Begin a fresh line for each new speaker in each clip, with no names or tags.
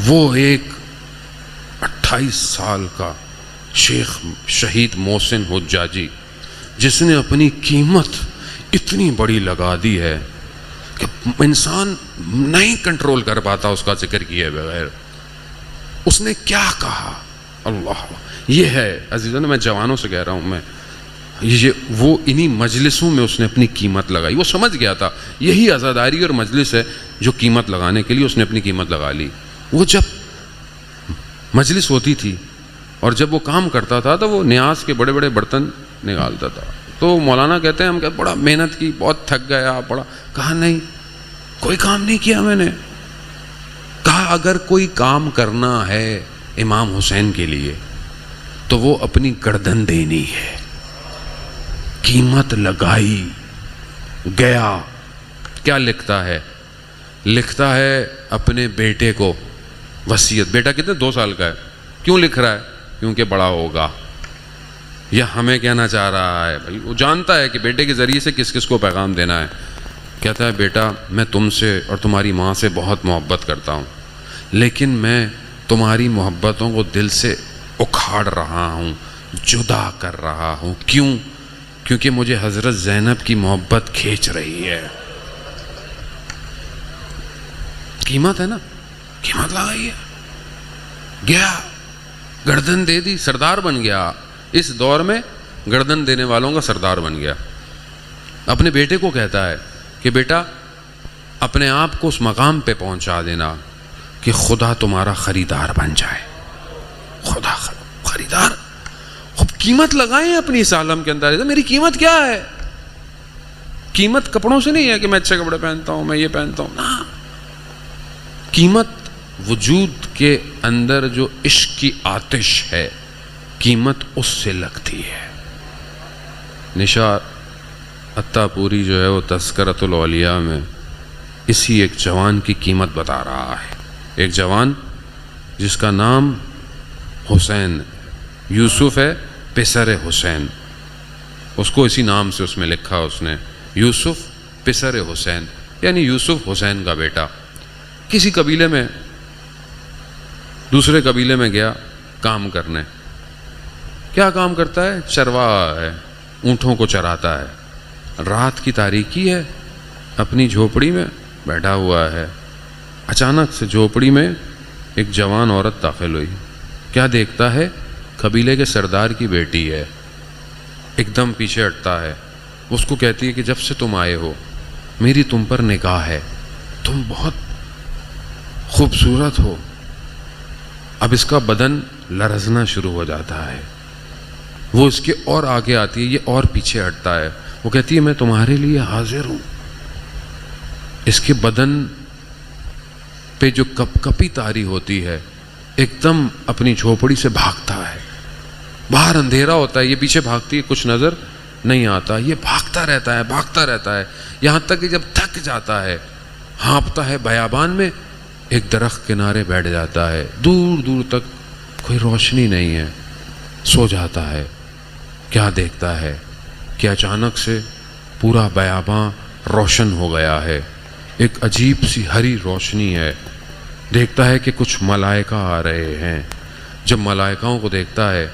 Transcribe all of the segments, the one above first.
وہ ایک 28 سال کا شیخ شہید محسن حجاجی جس نے اپنی قیمت اتنی بڑی لگا دی ہے کہ انسان نہیں کنٹرول کر پاتا اس کا ذکر کیے بغیر. اس نے کیا کہا؟ اللہ، یہ ہے عزیزان، میں جوانوں سے کہہ رہا ہوں، میں یہ وہ انہی مجلسوں میں اس نے اپنی قیمت لگائی. وہ سمجھ گیا تھا یہی عزاداری اور مجلس ہے جو قیمت لگانے کے لیے اس نے اپنی قیمت لگا لی. وہ جب مجلس ہوتی تھی اور جب وہ کام کرتا تھا تو وہ نیاز کے بڑے بڑے برتن نکالتا تھا. تو مولانا کہتے ہیں ہم کہ بڑا محنت کی، بہت تھک گیا، بڑا. کہا نہیں، کوئی کام نہیں کیا میں نے. کہا اگر کوئی کام کرنا ہے امام حسین کے لیے تو وہ اپنی گردن دینی ہے. قیمت لگائی. گیا کیا لکھتا ہے؟ لکھتا ہے اپنے بیٹے کو وصیت. بیٹا کتنے 2 سال کا ہے. کیوں لکھ رہا ہے؟ کیونکہ بڑا ہوگا. یہ ہمیں کہنا چاہ رہا ہے بھائی، وہ جانتا ہے کہ بیٹے کے ذریعے سے کس کس کو پیغام دینا ہے. کہتا ہے بیٹا میں تم سے اور تمہاری ماں سے بہت محبت کرتا ہوں، لیکن میں تمہاری محبتوں کو دل سے اکھاڑ رہا ہوں، جدا کر رہا ہوں. کیوں؟ کیونکہ مجھے حضرت زینب کی محبت کھینچ رہی ہے. قیمت ہے نا، قیمت لگائی ہے. گیا گردن دے دی، سردار بن گیا. اس دور میں گردن دینے والوں کا سردار بن گیا. اپنے بیٹے کو کہتا ہے کہ بیٹا اپنے آپ کو اس مقام پہ پہنچا دینا کہ خدا تمہارا خریدار بن جائے. خدا خریدار. اب قیمت لگائیں اپنی اس عالم کے اندر. میری قیمت کیا ہے؟ قیمت کپڑوں سے نہیں ہے کہ میں اچھے کپڑے پہنتا ہوں، میں یہ پہنتا ہوں. نا، قیمت وجود کے اندر جو عشق کی آتش ہے، قیمت اس سے لگتی ہے. نشاط عطا پوری جو ہے وہ تذکرۃ الاولیاء میں اسی ایک جوان کی قیمت بتا رہا ہے. ایک جوان جس کا نام حسین یوسف ہے، پسر حسین. اس کو اسی نام سے اس میں لکھا اس نے، یوسف پسر حسین، یعنی یوسف حسین کا بیٹا. کسی قبیلے میں دوسرے قبیلے میں گیا کام کرنے. کیا کام کرتا ہے؟ چرواہا ہے، اونٹوں کو چراتا ہے. رات کی تاریکی ہے، اپنی جھوپڑی میں بیٹھا ہوا ہے. اچانک سے جھوپڑی میں ایک جوان عورت داخل ہوئی. کیا دیکھتا ہے؟ قبیلے کے سردار کی بیٹی ہے. ایک دم پیچھے ہٹتا ہے. اس کو کہتی ہے کہ جب سے تم آئے ہو میری تم پر نگاہ ہے، تم بہت خوبصورت ہو. اب اس کا بدن لرزنا شروع ہو جاتا ہے. وہ اس کے اور آگے آتی ہے، یہ اور پیچھے ہٹتا ہے. وہ کہتی ہے میں تمہارے لیے حاضر ہوں. اس کے بدن پہ جو کپ کپی تاری ہوتی ہے، ایک دم اپنی جھوپڑی سے بھاگتا ہے. باہر اندھیرا ہوتا ہے، یہ پیچھے بھاگتی ہے، کچھ نظر نہیں آتا. یہ بھاگتا رہتا ہے یہاں تک کہ جب تھک جاتا ہے، ہانپتا ہے بیابان میں، ایک درخت کنارے بیٹھ جاتا ہے. دور دور تک کوئی روشنی نہیں ہے، سو جاتا ہے. کیا دیکھتا ہے کہ اچانک سے پورا بیاباں روشن ہو گیا ہے. ایک عجیب سی ہری روشنی ہے. دیکھتا ہے کہ کچھ ملائکہ آ رہے ہیں. جب ملائکاؤں کو دیکھتا ہے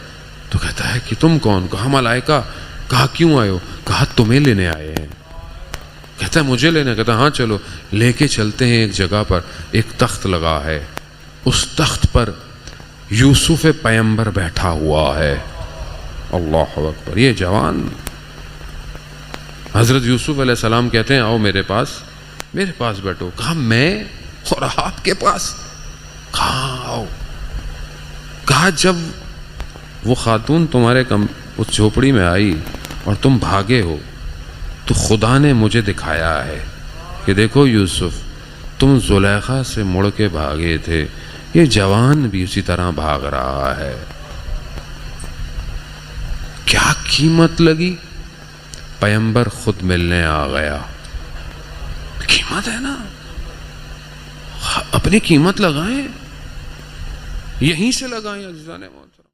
تو کہتا ہے کہ تم کون؟ کہا ملائکہ. کہا کیوں آئے ہو؟ کہا تمہیں لینے آئے ہیں. کہتا ہے مجھے لینے؟ کہتا ہاں چلو لے کے چلتے ہیں. ایک جگہ پر ایک تخت لگا ہے، اس تخت پر یوسف پیمبر بیٹھا ہوا ہے. اللہ اکبر. یہ جوان حضرت یوسف علیہ السلام کہتے ہیں آؤ میرے پاس بیٹھو. کہا میں اور آپ کے پاس؟ کہا آؤ. کہا جب وہ خاتون تمہارے اس جھوپڑی میں آئی اور تم بھاگے ہو تو خدا نے مجھے دکھایا ہے کہ دیکھو یوسف، تم زلیخا سے مڑ کے بھاگے تھے، یہ جوان بھی اسی طرح بھاگ رہا ہے. کیا قیمت لگی؟ پیمبر خود ملنے آ گیا. قیمت ہے نا، اپنی قیمت لگائیں، یہیں سے لگائیں عزیزان محترم.